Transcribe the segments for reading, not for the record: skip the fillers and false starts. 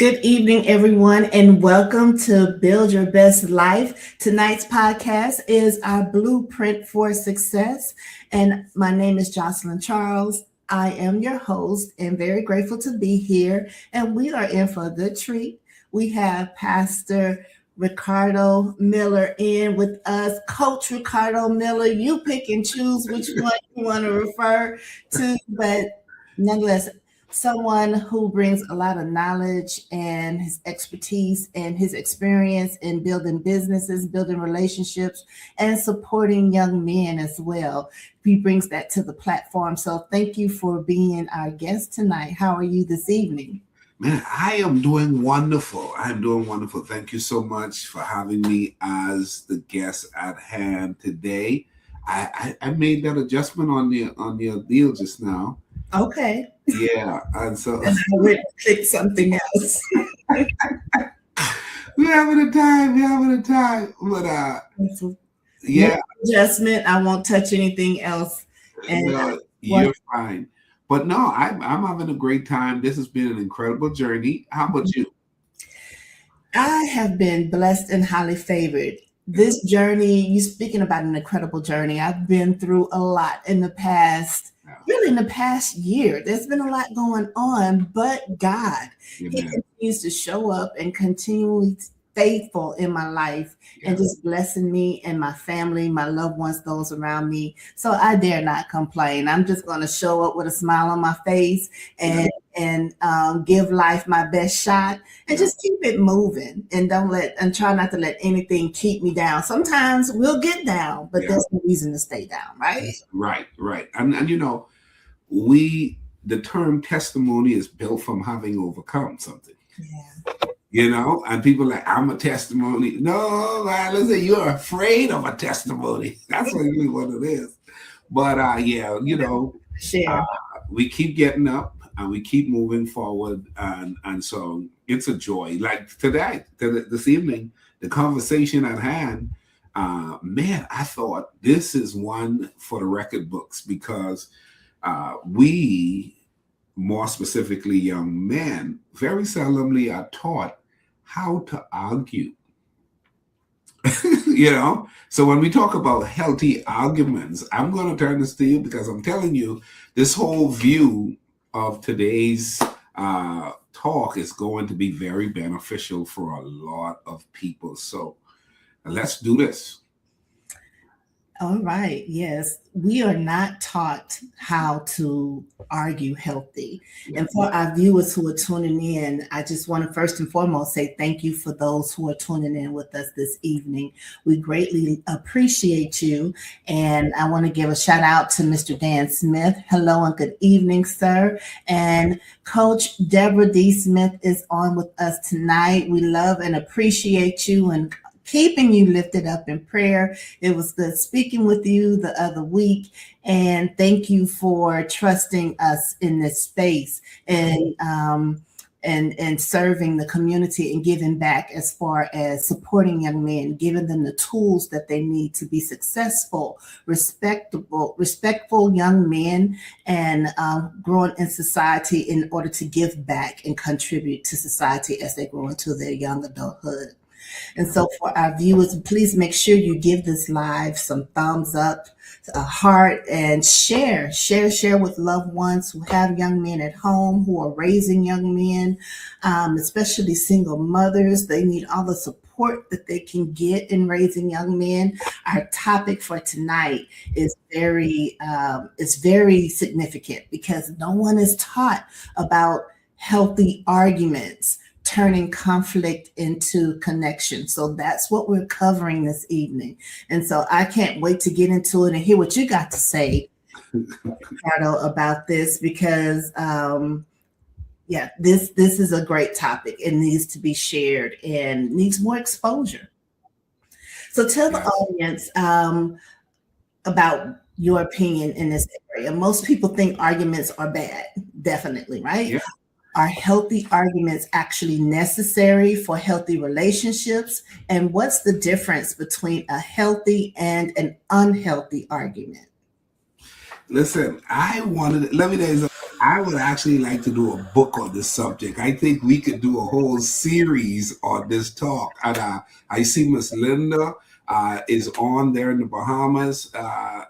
Good evening, everyone, and welcome to Build Your Best Life. Tonight's podcast is our blueprint for success, and my name is Jocelyn Charles. I am your host and very grateful to be here, and we are in for a good treat. We have Pastor Ricardo Miller in with us. Coach Ricardo Miller, you pick and choose which one you want to refer to, but nonetheless, someone who brings a lot of knowledge and his expertise and his experience in building businesses, building relationships, and supporting young men as well. He brings that to the platform. So thank you for being our guest tonight. How are you this evening? Man, I am doing wonderful. I'm doing wonderful. Thank you so much for having me as the guest at hand today. I made that adjustment on your deal just now. Okay. Yeah, and so I would click something else. we're having a time. We're having a time. But yeah, Adjustment. I won't touch anything else. And no, you're fine. But no, I'm having a great time. This has been an incredible journey. How about you? I have been blessed and highly favored. This journey, you speaking about an incredible journey. I've been through a lot in the past, really in the past year. There's been a lot going on, but God, He continues to show up and continually faithful in my life and just blessing me and my family, my loved ones, those around me. So I dare not complain. I'm just going to show up with a smile on my face and give life my best shot and just keep it moving and try not to let anything keep me down. Sometimes we'll get down, but there's no reason to stay down, right? Right. And the term testimony is built from having overcome something. And people are like, I'm a testimony. No, man, listen, you're afraid of a testimony. That's really what it is. But we keep getting up and we keep moving forward. And so it's a joy. Like this evening, the conversation at hand, man, I thought this is one for the record books because we, more specifically young men, very seldomly are taught how to argue. So when we talk about healthy arguments, I'm going to turn this to you because I'm telling you, this whole view of today's talk is going to be very beneficial for a lot of people. So let's do this. All right. Yes, we are not taught how to argue healthy. And for our viewers who are tuning in, I just want to first and foremost say thank you for those who are tuning in with us this evening. We greatly appreciate you. And I want to give a shout out to Mr. Dan Smith. Hello and good evening, sir. And Coach Deborah D. Smith is on with us tonight. We love and appreciate you and keeping you lifted up in prayer. It was good speaking with you the other week. And thank you for trusting us in this space and serving the community and giving back as far as supporting young men, giving them the tools that they need to be successful, respectful young men and growing in society in order to give back and contribute to society as they grow into their young adulthood. And so for our viewers, please make sure you give this live some thumbs up, a heart, and share with loved ones who have young men at home, who are raising young men, especially single mothers. They need all the support that they can get in raising young men. Our topic for tonight is very significant because no one is taught about healthy arguments, turning conflict into connection. So that's what we're covering this evening. And so I can't wait to get into it and hear what you got to say, Ricardo, about this because this is a great topic. It needs to be shared and needs more exposure. So tell the audience about your opinion in this area. Most people think arguments are bad, definitely, right? Yeah. Are healthy arguments actually necessary for healthy relationships? And what's the difference between a healthy and an unhealthy argument? Listen, let me tell you something. I would actually like to do a book on this subject. I think we could do a whole series on this talk. And I see Miss Linda is on there in the Bahamas.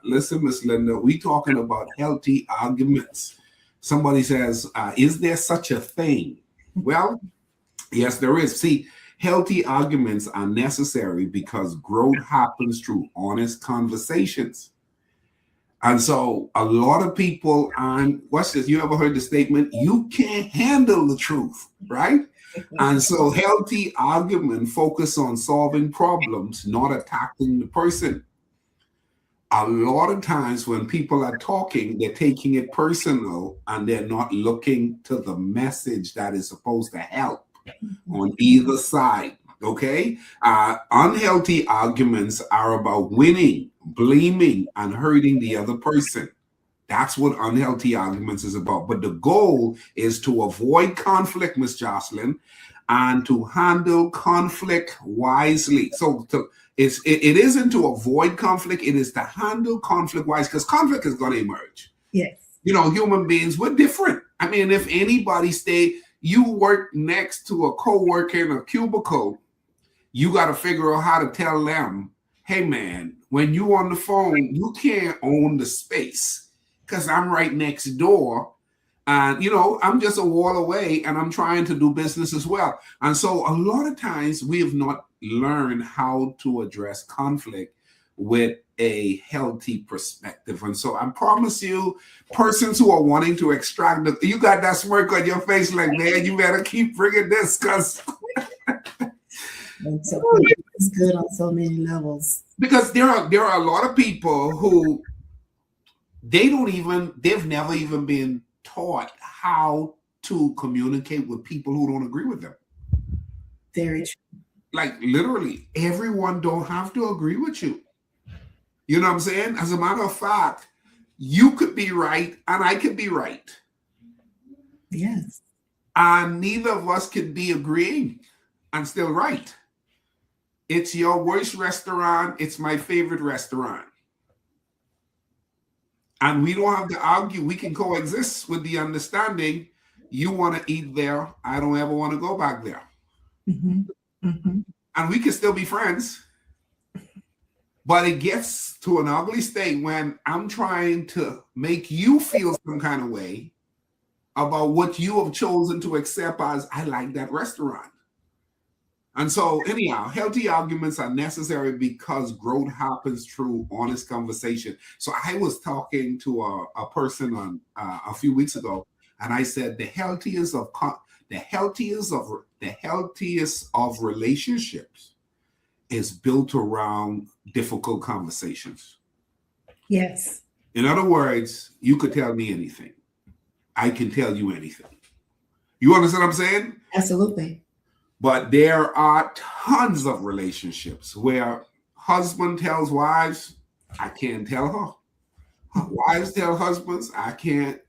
Listen, Miss Linda, we talking about healthy arguments. Somebody says, is there such a thing? Well, yes, there is. See, healthy arguments are necessary because growth happens through honest conversations. And so a lot of people on what's this? You ever heard the statement, you can't handle the truth, right? And so healthy argument focus on solving problems, not attacking the person. A lot of times when people are talking, they're taking it personal and they're not looking to the message that is supposed to help on either side. Okay. Unhealthy arguments are about winning, blaming, and hurting the other person. That's what unhealthy arguments is about. But the goal is to avoid conflict, Miss Jocelyn, and to handle conflict wisely. So it isn't to avoid conflict, it is to handle conflict wise, because conflict is going to emerge. Yes. You know, human beings, we're different. I mean, if anybody you work next to a coworker in a cubicle, you got to figure out how to tell them, hey man, when you on the phone, you can't own the space because I'm right next door. And, you know, I'm just a wall away and I'm trying to do business as well. And so a lot of times we have not learned how to address conflict with a healthy perspective. And so I promise you, persons who are wanting to extract you got that smirk on your face like, man, you better keep bringing this because it's good on so many levels. Because there are a lot of people who they've never even been taught how to communicate with people who don't agree with them. Very true. Like literally, everyone don't have to agree with you. You know what I'm saying? As a matter of fact, you could be right and I could be right. Yes. And neither of us could be agreeing and still right. It's your worst restaurant. It's my favorite restaurant. And we don't have to argue. We can coexist with the understanding you want to eat there. I don't ever want to go back there. Mm-hmm. Mm-hmm. And we can still be friends. But it gets to an ugly state when I'm trying to make you feel some kind of way about what you have chosen to accept as I like that restaurant. And so anyhow, healthy arguments are necessary because growth happens through honest conversation. So I was talking to a person on a few weeks ago, and I said the healthiest of relationships is built around difficult conversations. Yes. In other words, you could tell me anything. I can tell you anything. You understand what I'm saying? Absolutely. But there are tons of relationships where husband tells wives, I can't tell her. Wives tell husbands, I can't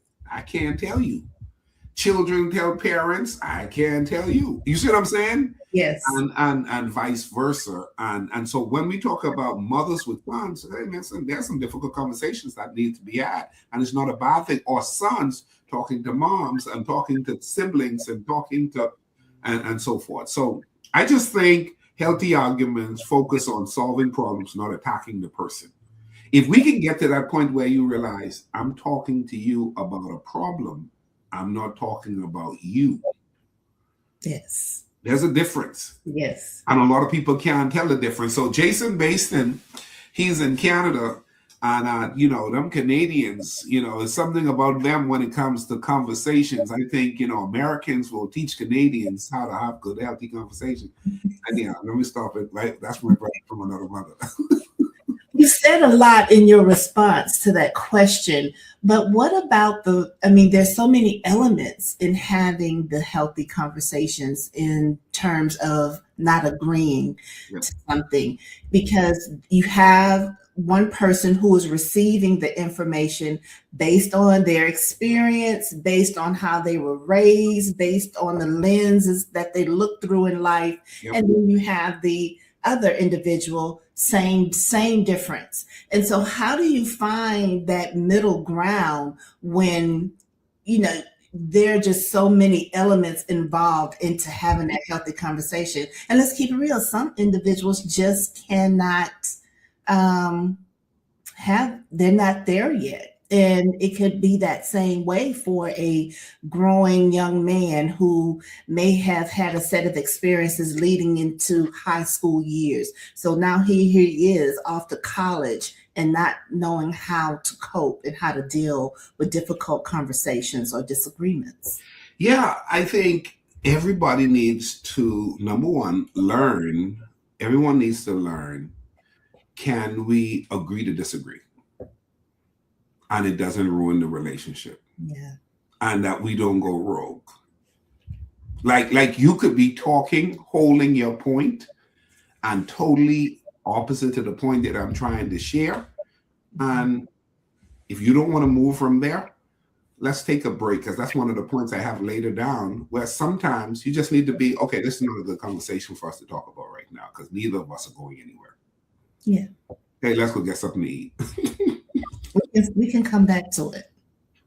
tell you. Children tell parents, I can't tell you. You see what I'm saying? Yes. And vice versa. And so when we talk about mothers with sons, hey, man, there's some difficult conversations that need to be had. And it's not a bad thing. Or sons talking to moms and talking to siblings and talking to and so forth. So I just think healthy arguments focus on solving problems, not attacking the person. If we can get to that point where you realize I'm talking to you about a problem, I'm not talking about you. Yes. There's a difference. Yes. And a lot of people can't tell the difference. So Jason Baston, he's in Canada. And, them Canadians, it's something about them when it comes to conversations. I think, Americans will teach Canadians how to have good, healthy conversations. And let me stop it, right? That's my brother from another mother. You said a lot in your response to that question, but what about there's so many elements in having the healthy conversations in terms of not agreeing to something, because you have one person who is receiving the information based on their experience, based on how they were raised, based on the lenses that they look through in life. Yep. And then you have the other individual, same difference. And so how do you find that middle ground when you know, there are just so many elements involved into having that healthy conversation. And let's keep it real. Some individuals just cannot um, they're not there yet. And it could be that same way for a growing young man who may have had a set of experiences leading into high school years. So now he is off to college and not knowing how to cope and how to deal with difficult conversations or disagreements. Yeah, I think everybody needs to, number one, learn. Everyone needs to learn. Can we agree to disagree? And it doesn't ruin the relationship. Yeah. And that we don't go rogue. Like you could be talking, holding your point, and totally opposite to the point that I'm trying to share. And if you don't want to move from there, let's take a break, because that's one of the points I have later down, where sometimes you just need to be, okay, this is not a good conversation for us to talk about right now, because neither of us are going anywhere. Yeah. Hey, let's go get something to eat. We can come back to it.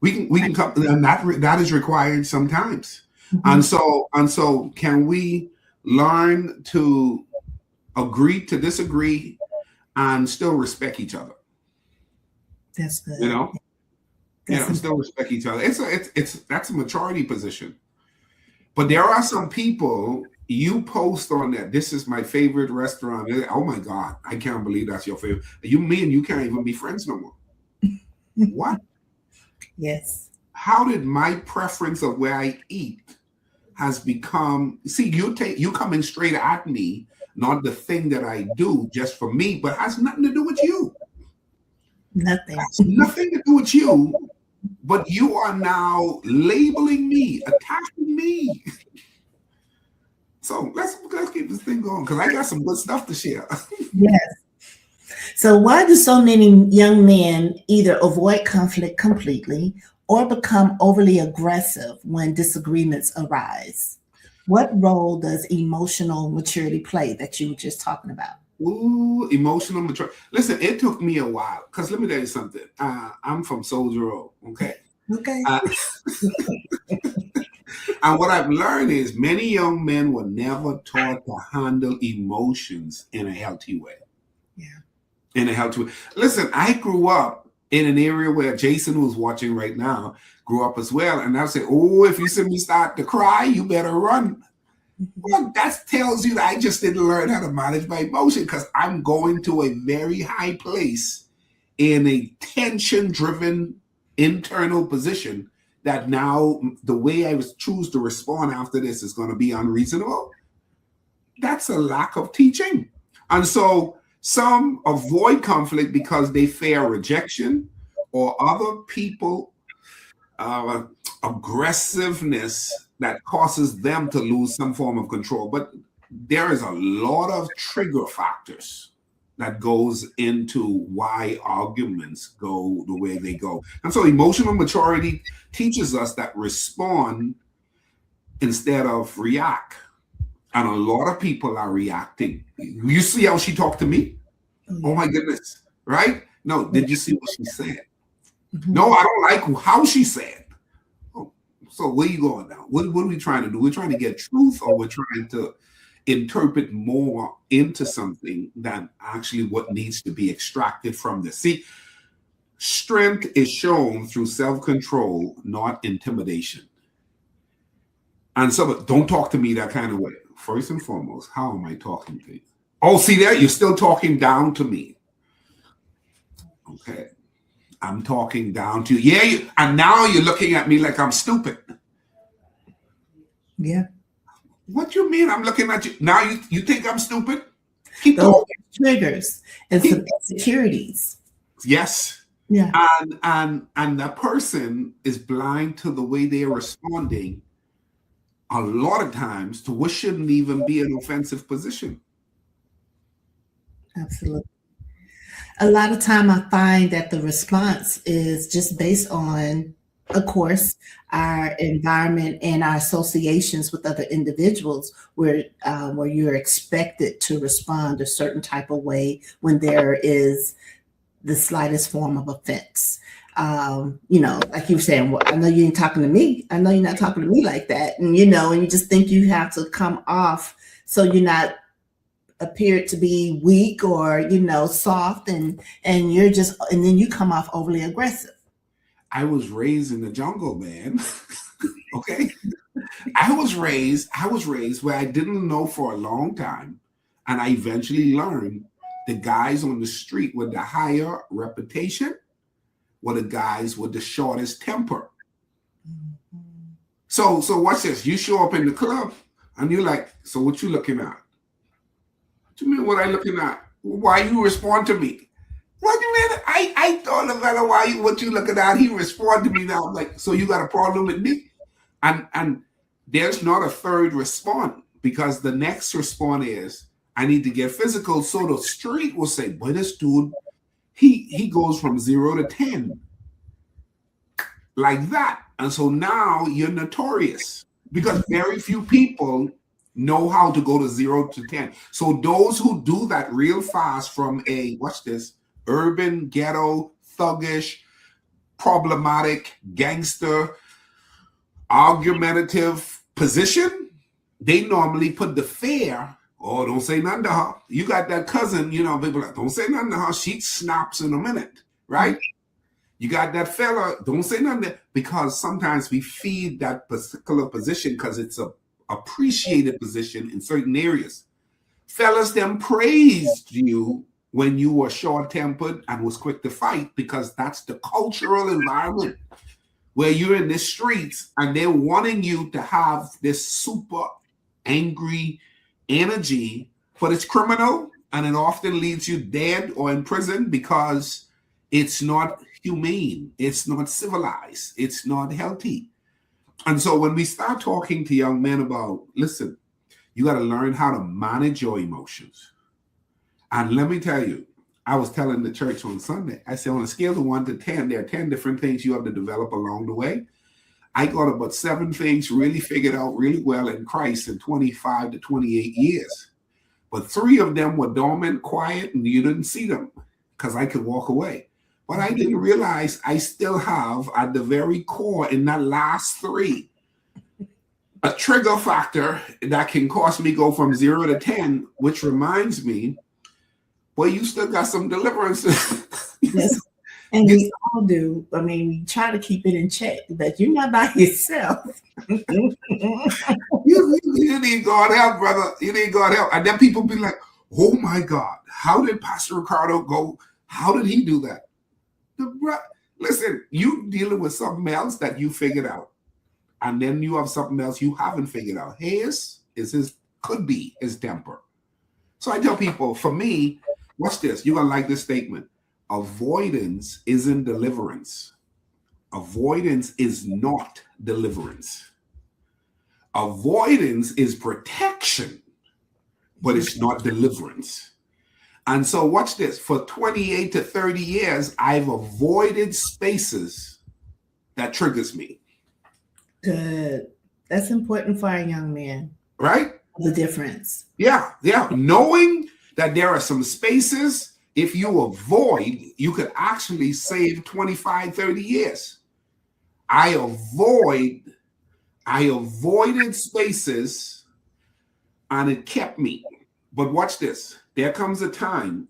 We can come, and that is required sometimes. Mm-hmm. And so can we learn to agree to disagree and still respect each other? That's good. Still respect each other. That's a maturity position. But there are some people, you post on that, this is my favorite restaurant. Oh my God, I can't believe that's your favorite. You can't even be friends no more. What? Yes. How did my preference of where I eat has become, see, you coming straight at me, not the thing that I do just for me, but has nothing to do with you. Nothing. Has nothing to do with you, but you are now labeling me, attacking me. So let's keep this thing going, because I got some good stuff to share. Yes. So why do so many young men either avoid conflict completely or become overly aggressive when disagreements arise? What role does emotional maturity play that you were just talking about? Ooh, emotional maturity. Listen, it took me a while, because let me tell you something. I'm from Soldier Road, okay? Okay. And what I've learned is many young men were never taught to handle emotions in a healthy way. Yeah. In a healthy way. Listen, I grew up in an area where Jason, who's watching right now, grew up as well. And I'll say, oh, if you see me start to cry, you better run. Well, that tells you that I just didn't learn how to manage my emotion, because I'm going to a very high place in a tension-driven internal position that now the way I choose to respond after this is going to be unreasonable. That's a lack of teaching. And so some avoid conflict because they fear rejection or other people aggressiveness that causes them to lose some form of control. But there is a lot of trigger factors that goes into why arguments go the way they go. And so emotional maturity teaches us that respond instead of react. And a lot of people are reacting. You see how she talked to me? Oh my goodness, right? No, did you see what she said? Mm-hmm. No, I don't like how she said. Oh, so where are you going now? What are we trying to do? We're trying to get truth, or we're trying to interpret more into something than actually what needs to be extracted from this. See, strength is shown through self-control, not intimidation. And so don't talk to me that kind of way. First and foremost, how am I talking to you? Oh, see there, you're still talking down to me. Okay. I'm talking down to you. Yeah, and now you're looking at me like I'm stupid. Yeah. What do you mean I'm looking at you? Now you think I'm stupid? Keep talking. Triggers and some insecurities. Yes. Yeah. And that person is blind to the way they're responding a lot of times to what shouldn't even be an offensive position. Absolutely. A lot of time I find that the response is just based on, of course, our environment and our associations with other individuals, where you're expected to respond a certain type of way when there is the slightest form of offense. like you were saying, well, I know you ain't talking to me. I know you're not talking to me like that. And, and you just think you have to come off so you're not appeared to be weak or, soft and you're just, and then you come off overly aggressive. I was raised in the jungle, man. Okay. I was raised where I didn't know for a long time. And I eventually learned the guys on the street with the higher reputation were the guys with the shortest temper. Mm-hmm. So watch this. You show up in the club and you're like, so what you looking at? What you mean what I looking at? Why you respond to me? What do you mean? I told the fella what you looking at. He responded to me now. I'm like, so you got a problem with me? And there's not a third response because the next response is I need to get physical. So the street will say, boy, this dude, he goes from 0 to 10 like that. And so now you're notorious because very few people know how to go to 0 to 10. So those who do that real fast from watch this, urban, ghetto, thuggish, problematic, gangster, argumentative position, they normally put the fear, oh, don't say nothing to her. You got that cousin, people like, don't say nothing to her. She snaps in a minute, right? You got that fella, don't say nothing because sometimes we feed that particular position because it's a appreciated position in certain areas. Fellas them praised you when you were short-tempered and was quick to fight because that's the cultural environment where you're in the streets and they're wanting you to have this super angry energy, but it's criminal and it often leaves you dead or in prison because it's not humane, it's not civilized, it's not healthy. And so when we start talking to young men about, listen, you got to learn how to manage your emotions. And let me tell you, I was telling the church on Sunday, I said on a scale of 1 to 10, there are 10 different things you have to develop along the way. I got about 7 things really figured out really well in Christ in 25 to 28 years. But 3 of them were dormant, quiet, and you didn't see them because I could walk away. But I didn't realize I still have at the very core in that last 3, a trigger factor that can cause me go from 0 to 10, which reminds me, well, you still got some deliverance. Yes. And we all do. I mean, we try to keep it in check, but you're not by yourself. you need God help, brother. You need God help. And then people be like, oh my God, how did Pastor Ricardo go? How did he do that? Listen, you dealing with something else that you figured out. And then you have something else you haven't figured out. Could be his temper. So I tell people, for me, watch this. You're going to like this statement. Avoidance isn't deliverance. Avoidance is not deliverance. Avoidance is protection, but it's not deliverance. And so watch this. For 28 to 30 years, I've avoided spaces that triggers me. Good. That's important for our young men. Right? The difference. Yeah. Knowing that there are some spaces, if you avoid, you could actually save 25, 30 years. I avoided spaces and it kept me. But watch this. There comes a time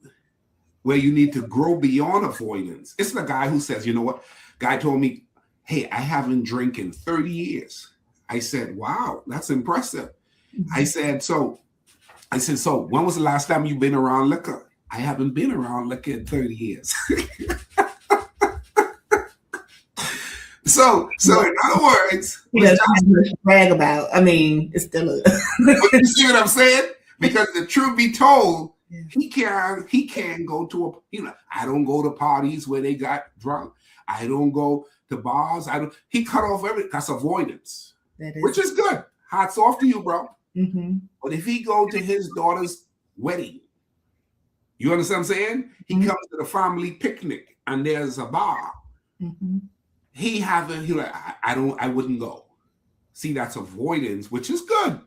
where you need to grow beyond avoidance. It's the guy who says, you know what? Guy told me, hey, I haven't drank in 30 years. I said, wow, that's impressive. Mm-hmm. I said, so when was the last time you've been around liquor? I haven't been around liquor in 30 years. So in other words, he doesn't have much to brag about. I mean, it's still a you see what I'm saying? Because the truth be told, yeah. He can go to I don't go to parties where they got drunk. I don't go to bars. He cut off everything. That's avoidance, which is good. Hats off to you, bro. Mm-hmm. But if he go to his daughter's wedding, you understand what I'm saying? He comes to the family picnic and there's a bar. Mm-hmm. I wouldn't go. See, that's avoidance, which is good.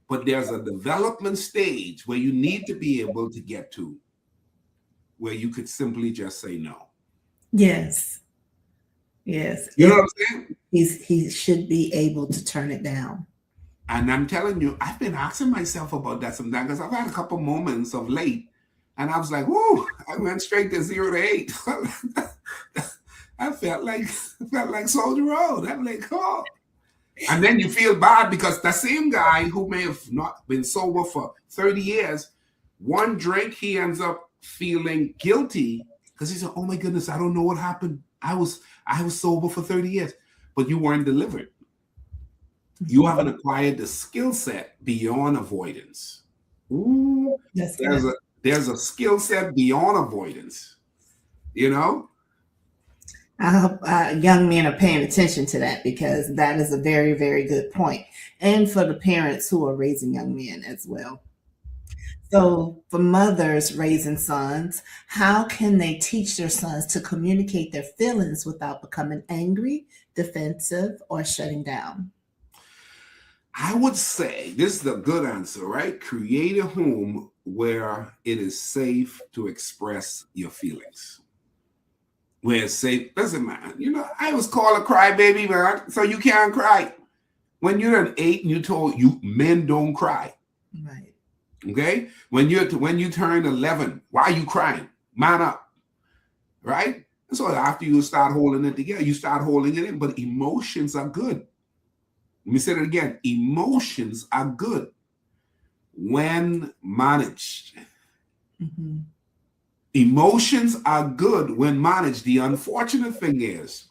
But there's a development stage where you need to be able to get to where you could simply just say no. Yes. Yes. You know what I'm saying? He should be able to turn it down. And I'm telling you, I've been asking myself about that sometimes because I've had a couple moments of late, and I was like, "Whoa!" I went straight to 0 to 8. I felt like Soldier Road. I'm like, "Oh!" And then you feel bad because the same guy who may have not been sober for 30 years, one drink he ends up feeling guilty because he said, "Oh my goodness, I don't know what happened. I was sober for 30 years, but you weren't delivered." You haven't acquired the skill set beyond avoidance. Ooh, That's there's a skill set beyond avoidance. You know? I hope young men are paying attention to that, because that is a very, very good point. And for the parents who are raising young men as well. So, for mothers raising sons, how can they teach their sons to communicate their feelings without becoming angry, defensive, or shutting down? I would say this is a good answer, right? Create a home where it is safe to express your feelings. Where it's safe. Listen, man, I was called a crybaby, man, so you can't cry. When you're an 8 and you told you men don't cry. Right. Okay? When you turn 11, why are you crying? Man up. Right? So after you start holding it together, you start holding it in, but emotions are good. Let me say it again. Emotions are good when managed. Mm-hmm. Emotions are good when managed. The unfortunate thing is,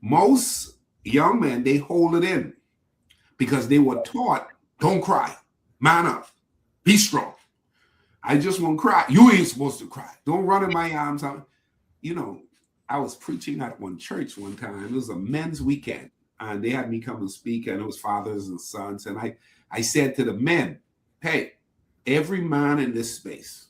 most young men, they hold it in because they were taught, don't cry, man up, be strong. I just won't cry. You ain't supposed to cry. Don't run in my arms. I was preaching at one church one time. It was a men's weekend. And they had me come and speak, and it was fathers and sons. And I said to the men, hey, every man in this space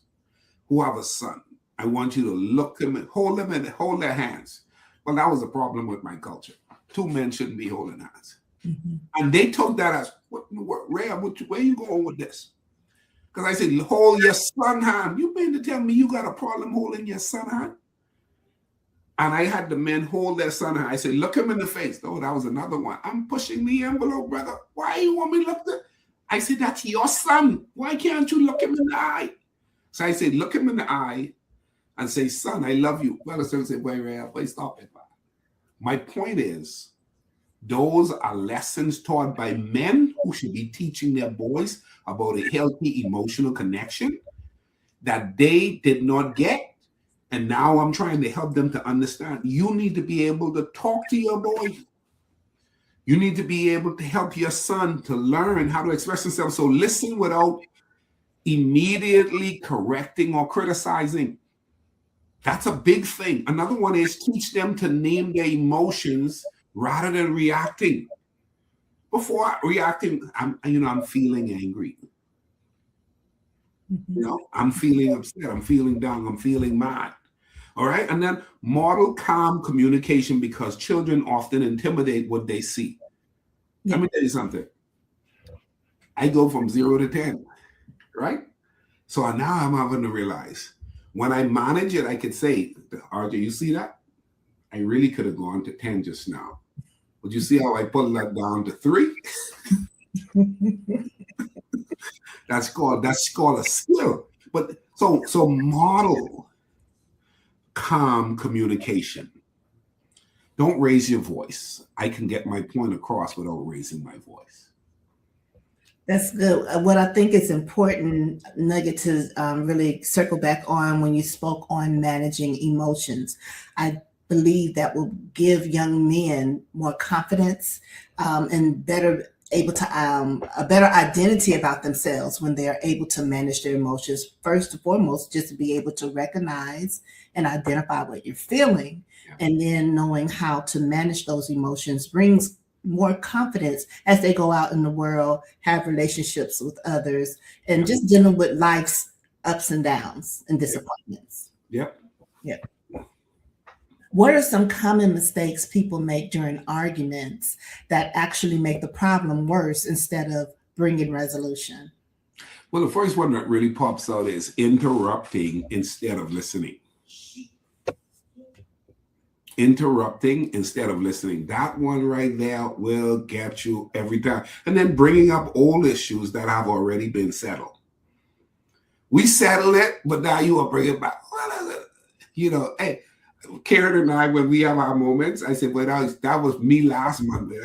who have a son, I want you to look them and hold them and hold their hands. Well, that was a problem with my culture. 2 men shouldn't be holding hands. Mm-hmm. And they took that as, where are you going with this? Because I said, hold your son hand. You mean to tell me you got a problem holding your son hand? And I had the men hold their son. I said, look him in the face. Oh, that was another one. I'm pushing the envelope, brother. Why you want me to look there? I said, that's your son. Why can't you look him in the eye? So I said, look him in the eye and say, son, I love you. Well, the son said, wait, stop it. My point is, those are lessons taught by men who should be teaching their boys about a healthy emotional connection that they did not get. And now I'm trying to help them to understand. You need to be able to talk to your boy. You need to be able to help your son to learn how to express himself. So listen without immediately correcting or criticizing. That's a big thing. Another one is teach them to name their emotions rather than reacting. Before reacting, I'm feeling angry. Mm-hmm. I'm feeling upset. I'm feeling down. I'm feeling mad. All right. And then model calm communication, because children often intimidate what they see. Yeah. Let me tell you something. I go from 0 to 10. Right. So now I'm having to realize when I manage it, I could say, RJ, you see that? I really could have gone to 10 just now. But you see how I put that down to 3? That's called a skill. But so model calm communication. Don't raise your voice. I can get my point across without raising my voice. That's good. What I think is important nugget to really circle back on when you spoke on managing emotions. I believe that will give young men more confidence and better able to a better identity about themselves when they are able to manage their emotions. First and foremost, just to be able to recognize and identify what you're feeling, and then knowing how to manage those emotions brings more confidence as they go out in the world, have relationships with others, and just dealing with life's ups and downs and disappointments. Yep. What are some common mistakes people make during arguments that actually make the problem worse instead of bringing resolution? Well, the first one that really pops out is interrupting instead of listening. interrupting instead of listening. That one right there will get you every time. And then bringing up old issues that have already been settled. We settled it, but now you will bring it back. You know, hey, Karen and I, when we have our moments, I said, well, that was me last Monday.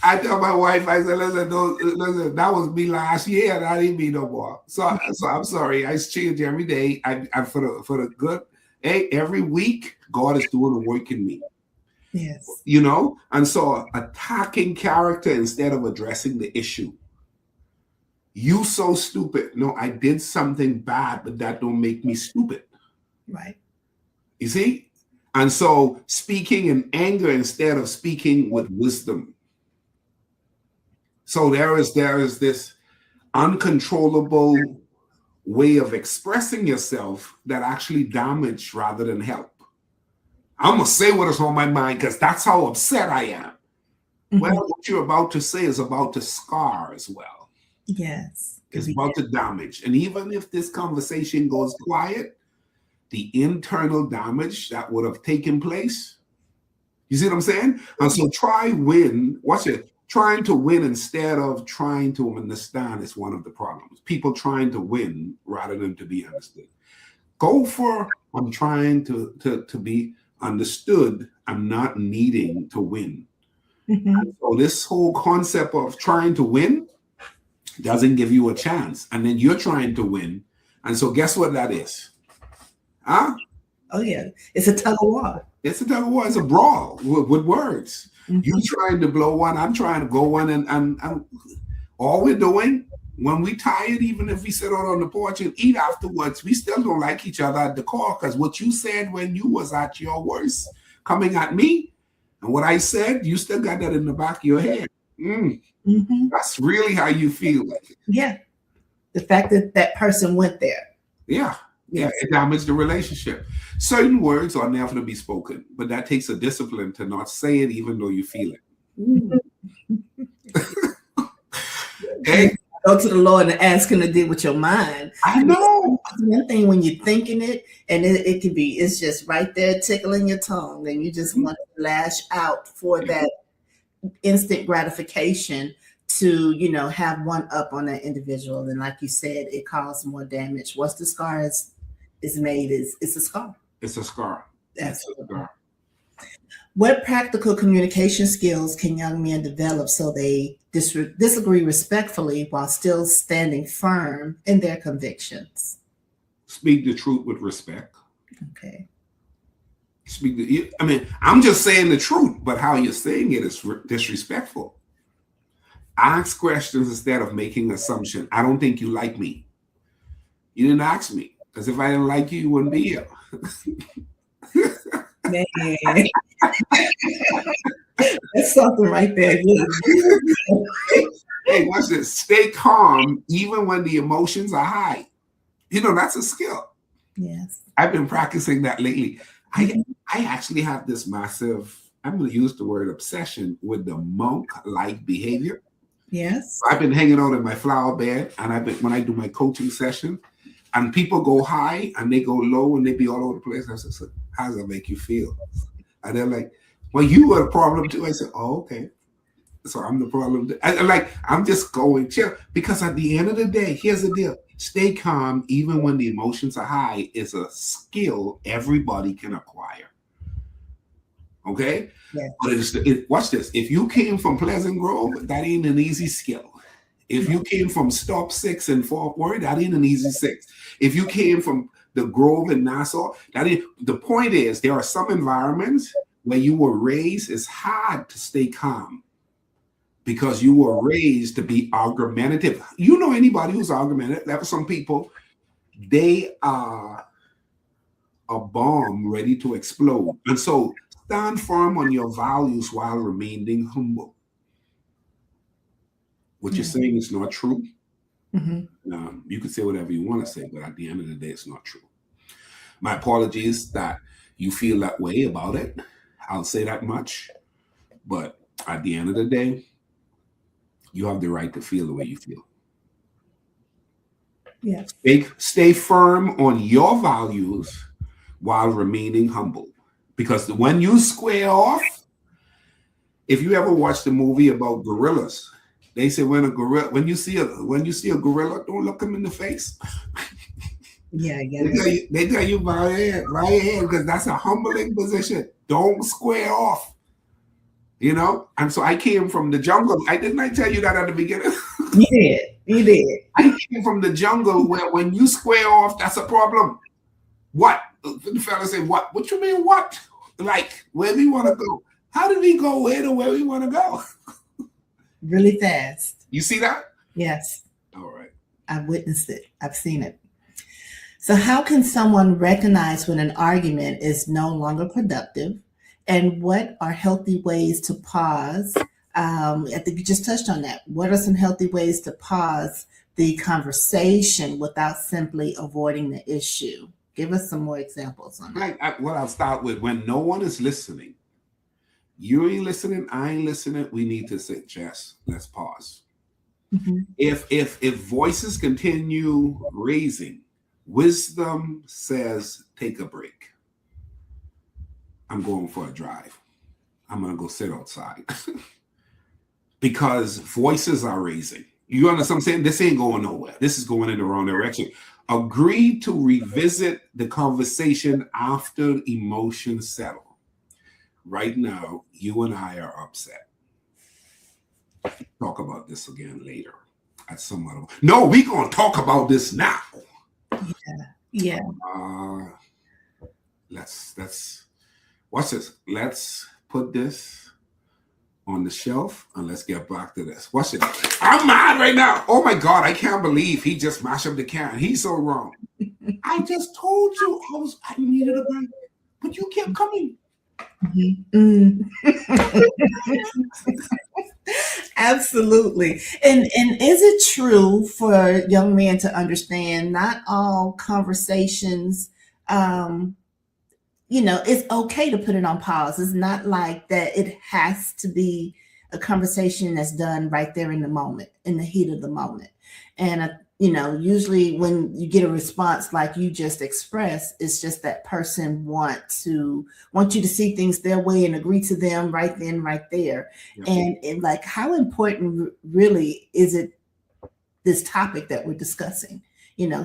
I tell my wife, I said, listen, that was me last year, and I didn't mean no more. So I'm sorry. I change every day. I for the good. Hey, every week, God is doing the work in me. Yes. You know, and so attacking character instead of addressing the issue. You so stupid. No, I did something bad, but that don't make me stupid. Right. You see? And so speaking in anger instead of speaking with wisdom. So there is this uncontrollable way of expressing yourself that actually damage rather than help. I'm going to say what is on my mind because that's how upset I am. Mm-hmm. Well, what you're about to say is about to scar as well. Yes. It's about to damage. And even if this conversation goes quiet, the internal damage that would have taken place, you see what I'm saying? Mm-hmm. And so trying to win instead of trying to understand is one of the problems. People trying to win rather than to be understood. Go for, I'm trying to be understood. I'm not needing to win. Mm-hmm. So this whole concept of trying to win doesn't give you a chance. And then you're trying to win. And so guess what that is? Huh? Oh, yeah. It's a tug of war. It's a tug of war. It's a brawl with words. Mm-hmm. You trying to blow one, I'm trying to go one. And all we're doing, when we tired, even if we sit out on the porch and eat afterwards, we still don't like each other at the core because what you said when you was at your worst coming at me and what I said, you still got that in the back of your head. Mm-hmm. That's really how you feel. Yeah. The fact that that person went there. Yeah. Yeah, it damaged the relationship. Certain words are never to be spoken, but that takes a discipline to not say it even though you feel it. Okay. Go to the Lord and ask him to deal with your mind. I know. It's one thing when you're thinking it, and it can be, it's just right there tickling your tongue, and you just want to lash out for that instant gratification to, you know, have one up on that individual. And like you said, it causes more damage. Once the scar is made, it's a scar. It's a scar. That's a scar. What practical communication skills can young men develop so they disagree respectfully while still standing firm in their convictions? Speak the truth with respect. Okay. I'm just saying the truth, but how you're saying it is disrespectful. Ask questions instead of making assumptions. I don't think you like me. You didn't ask me, because if I didn't like you, you wouldn't be here. Man. That's something right there. Hey, watch this. Stay calm even when the emotions are high. You know, that's a skill. Yes. I've been practicing that lately. I actually have this massive, I'm going to use the word obsession with the monk-like behavior. Yes. I've been hanging out in my flower bed, and when I do my coaching session, and people go high and they go low and they be all over the place. I said, how does that make you feel? And they're like, well, you were a problem too. I said, oh, okay. So I'm the problem. I'm just going chill, because at the end of the day, here's the deal. Stay calm even when the emotions are high is a skill everybody can acquire. Okay? Yes. But watch this. If you came from Pleasant Grove, that ain't an easy skill. If you came from Stop 6 in Fort Worth, that ain't an easy 6. If you came from the Grove in Nassau, the point is there are some environments where you were raised, it's hard to stay calm because you were raised to be argumentative. You know anybody who's argumentative? There are some people, they are a bomb ready to explode. And so stand firm on your values while remaining humble. What you're saying is not true. Mm-hmm. You can say whatever you want to say, but at the end of the day, it's not true. My apologies that you feel that way about it. I'll say that much. But at the end of the day, you have the right to feel the way you feel. Yes. Stay firm on your values while remaining humble. Because when you square off, if you ever watched the movie about gorillas, they say when you see a gorilla, don't look them in the face. Yeah, yeah. They tell you right here, because that's a humbling position. Don't square off. And so I came from the jungle. I tell you that at the beginning. You did. You did. I came from the jungle where when you square off, that's a problem. What? The fella said, what you mean what? Like, where we want to go? How did we go where we want to go? Really fast. You see that? Yes. All right. I've witnessed it. I've seen it. So how can someone recognize when an argument is no longer productive? And what are healthy ways to pause? I think you just touched on that. What are some healthy ways to pause the conversation without simply avoiding the issue? Give us some more examples on that. I'll start with when no one is listening. You ain't listening, I ain't listening. We need to say, Jess, let's pause. Mm-hmm. If voices continue raising, wisdom says take a break. I'm going for a drive. I'm going to go sit outside. Because voices are raising. You understand what I'm saying? This ain't going nowhere. This is going in the wrong direction. Agree to revisit the conversation after emotions settle. Right now, you and I are upset. Talk about this again later at some other. No, we're going to talk about this now. Yeah. Let's watch this. Let's put this on the shelf and let's get back to this. Watch it. I'm mad right now. Oh my God, I can't believe he just mashed up the can. He's so wrong. I just told you I needed a break, but you kept coming. Mm-hmm. Absolutely. And is it true for young men to understand not all conversations, it's okay to put it on pause. It's not like that it has to be a conversation that's done right there in the moment, in the heat of the moment. And, usually when you get a response like you just expressed, it's just that person want you to see things their way and agree to them right then, right there. Yeah. And like, how important really is it, this topic that we're discussing?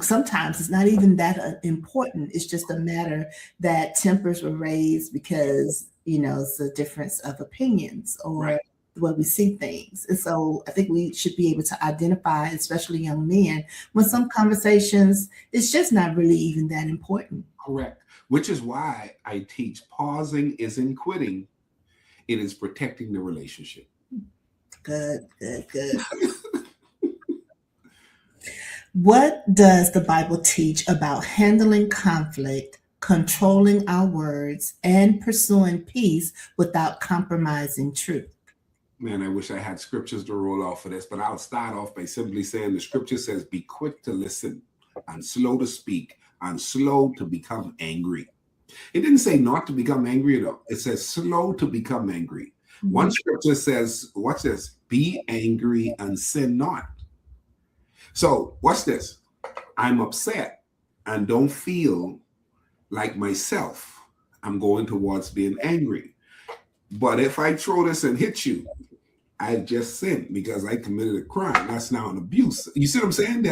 Sometimes it's not even that important. It's just a matter that tempers were raised because, it's a difference of opinions or right. The way we see things. And so I think we should be able to identify, especially young men, when some conversations, it's just not really even that important. Correct. Which is why I teach pausing isn't quitting. It is protecting the relationship. Good. What does the Bible teach about handling conflict, controlling our words, and pursuing peace without compromising truth? Man, I wish I had scriptures to roll off for this, but I'll start off by simply saying the scripture says, be quick to listen and slow to speak and slow to become angry. It didn't say not to become angry, though. It says slow to become angry. Mm-hmm. One scripture says, watch this, be angry and sin not. So watch this. I'm upset and don't feel like myself. I'm going towards being angry. But if I throw this and hit you, I just sinned because I committed a crime. That's now an abuse. You see what I'm saying?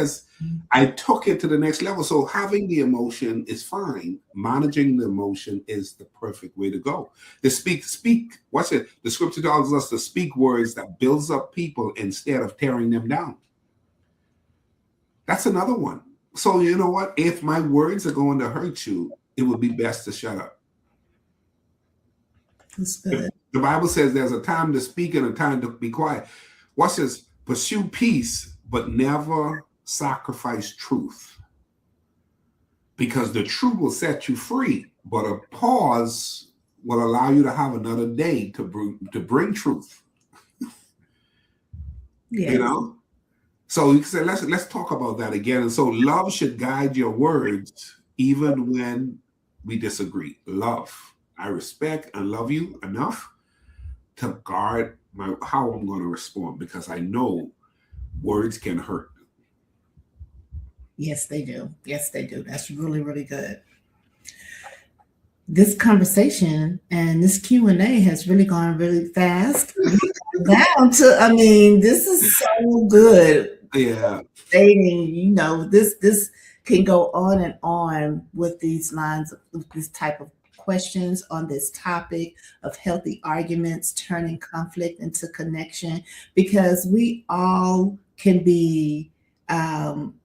I took it to the next level. So having the emotion is fine. Managing the emotion is the perfect way to go. To speak. Watch it. The scripture tells us to speak words that builds up people instead of tearing them down. That's another one. So you know what? If my words are going to hurt you, it would be best to shut up. That's good. The Bible says there's a time to speak and a time to be quiet. Watch this. Pursue peace, but never sacrifice truth. Because the truth will set you free, but a pause will allow you to have another day to bring truth. Yeah. So you can say, let's talk about that again. And so love should guide your words even when we disagree. Love. I respect and love you enough to guard how I'm going to respond, because I know words can hurt. Yes, they do. Yes, they do. That's really, really good. This conversation and this Q&A has really gone really fast. Down to, I mean, this is so good. Yeah, Stating, this can go on and on with these lines of with this type of questions on this topic of healthy arguments turning conflict into connection, because um,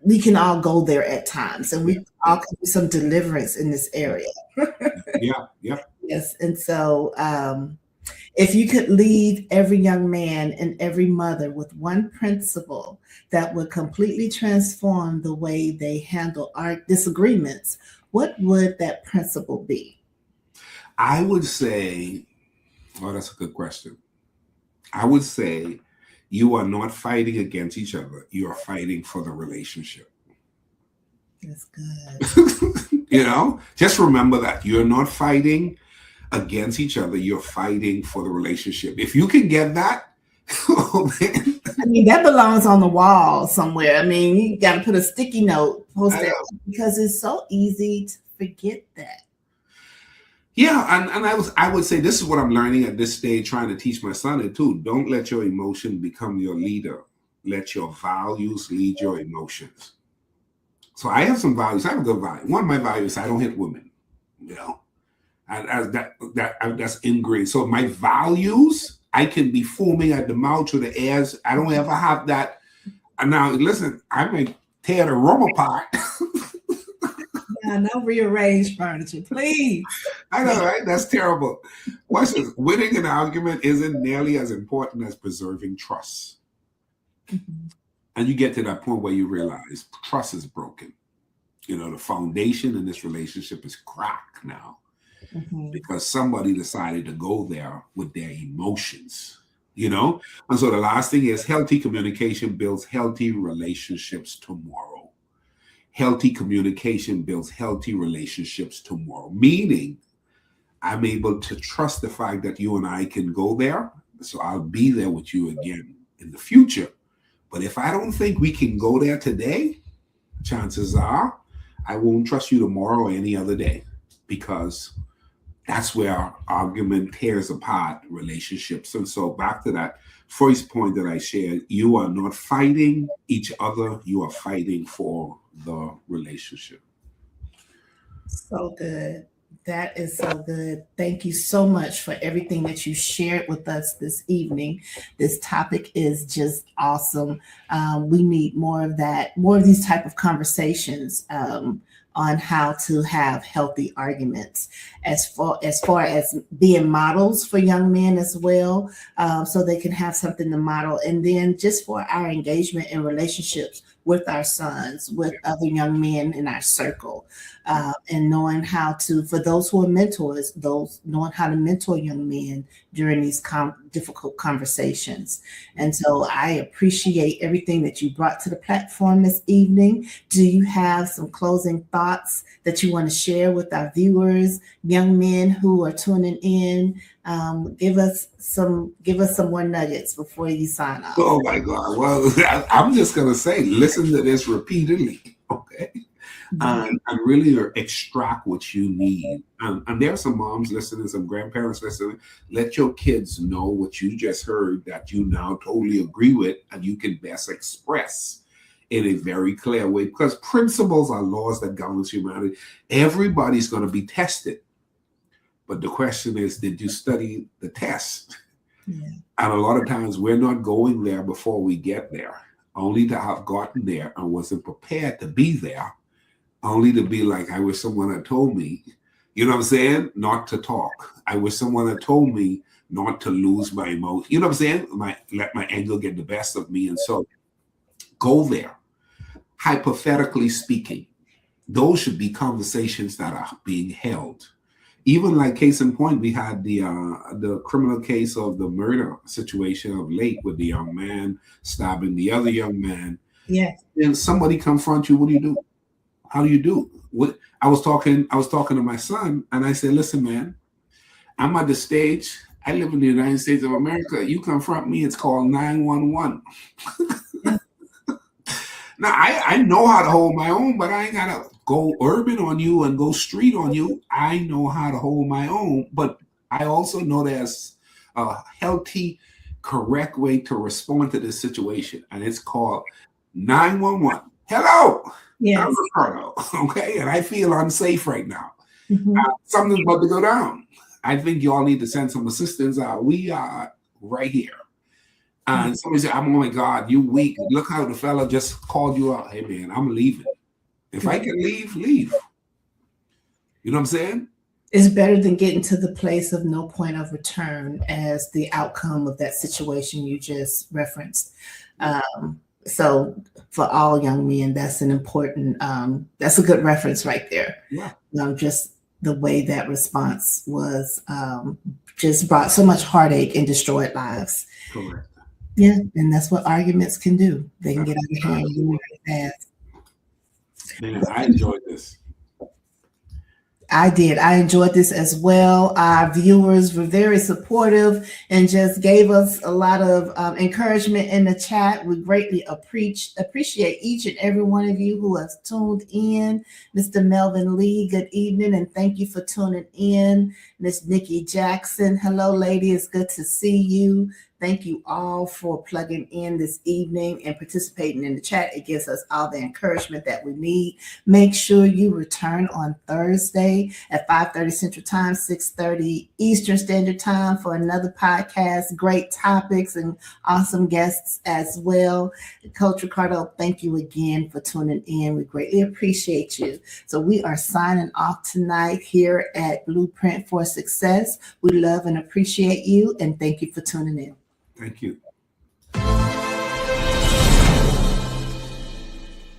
we can all go there at times, and yeah, we all yeah, can do some deliverance in this area. yeah, yeah. Yes, and so if you could leave every young man and every mother with one principle that would completely transform the way they handle our disagreements, what would that principle be? I would say, oh, that's a good question. I would say you are not fighting against each other. You are fighting for the relationship. That's good. Just remember that you're not fighting against each other. You're fighting for the relationship. If you can get that, oh man, I mean, that belongs on the wall somewhere. I mean, you got to put a sticky note, post I that, know. because it's so easy to forget that. Yeah, and I would say this is what I'm learning at this stage, trying to teach my son it too. Don't let your emotion become your leader. Let your values lead your emotions. So I have some values. I have a good value. One of my values is I don't hit women. You know, that's ingrained. So my values, I can be foaming at the mouth or the ears. I don't ever have that. And now listen, I may tear the room apart. Yeah, no rearrange furniture, please. I know, right? That's terrible. Watch this. Winning an argument isn't nearly as important as preserving trust. Mhm. And you get to that point where you realize trust is broken. The foundation in this relationship is cracked now Mhm. because somebody decided to go there with their emotions. And so the last thing is healthy communication builds healthy relationships tomorrow. Healthy communication builds healthy relationships tomorrow, meaning I'm able to trust the fact that you and I can go there. So I'll be there with you again in the future. But if I don't think we can go there today, chances are I won't trust you tomorrow or any other day, because that's where our argument tears apart relationships. And so back to that first point that I shared, you are not fighting each other, you are fighting for the relationship. So good. That is so good. Thank you so much for everything that you shared with us this evening. This topic is just awesome. We need more of that, more of these type of conversations on how to have healthy arguments, as far as being models for young men as well, so they can have something to model, and then just for our engagement in relationships with our sons, with other young men in our circle, and knowing how to, for those who are mentors, those knowing how to mentor young men during these difficult conversations. And so I appreciate everything that you brought to the platform this evening. Do you have some closing thoughts that you want to share with our viewers, young men who are tuning in? Give us some more nuggets before you sign off. Oh my God. Well, I'm just going to say, listen to this repeatedly. Okay. Yeah. And really extract what you need. And there are some moms listening, some grandparents listening. Let your kids know what you just heard that you now totally agree with, and you can best express in a very clear way, because principles are laws that govern humanity. Everybody's going to be tested. But the question is, did you study the test? Yeah. And a lot of times we're not going there before we get there, only to have gotten there and wasn't prepared to be there, only to be like, I wish someone had told me, you know what I'm saying? Not to talk. I wish someone had told me not to lose my emotion. You know what I'm saying? Let my anger get the best of me. And so go there. Hypothetically speaking, those should be conversations that are being held. Even like case in point, we had the criminal case of the murder situation of late with the young man stabbing the other young man. Yeah. And somebody confront you, what do you do? How do you do? What I was talking to my son, and I said, listen, man, I'm at the stage. I live in the United States of America. You confront me, it's called 911. Yeah. Now I know how to hold my own, but I ain't gotta go urban on you and go street on you. I know how to hold my own, but I also know there's a healthy, correct way to respond to this situation, and it's called 911. Hello, I'm Yes. Ricardo. Okay, and I feel unsafe right now. Mhm. Something's about to go down. I think you all need to send some assistance. We are right here. And somebody said, "Oh my God, you weak. Look how the fella just called you out. Hey man, I'm leaving. If I can leave, leave. You know what I'm saying? It's better than getting to the place of no point of return as the outcome of that situation you just referenced. So for all young men, that's an important, that's a good reference right there. Yeah, Just the way that response was just brought so much heartache and destroyed lives. correct. Yeah, and that's what arguments can do. They can get out of hand Absolutely. really fast. Man, I enjoyed this. I did. I enjoyed this as well. Our viewers were very supportive and just gave us a lot of encouragement in the chat. We greatly appreciate each and every one of you who has tuned in. Mr. Melvin Lee, good evening, and thank you for tuning in. Miss Nikki Jackson, hello, lady. It's good to see you. Thank you all for plugging in this evening and participating in the chat. It gives us all the encouragement that we need. Make sure you return on Thursday at 5:30 Central Time, 6:30 Eastern Standard Time for another podcast. Great topics and awesome guests as well. Coach Ricardo, thank you again for tuning in. We greatly appreciate you. So we are signing off tonight here at Blueprint for Success. We love and appreciate you, and thank you for tuning in. Thank you.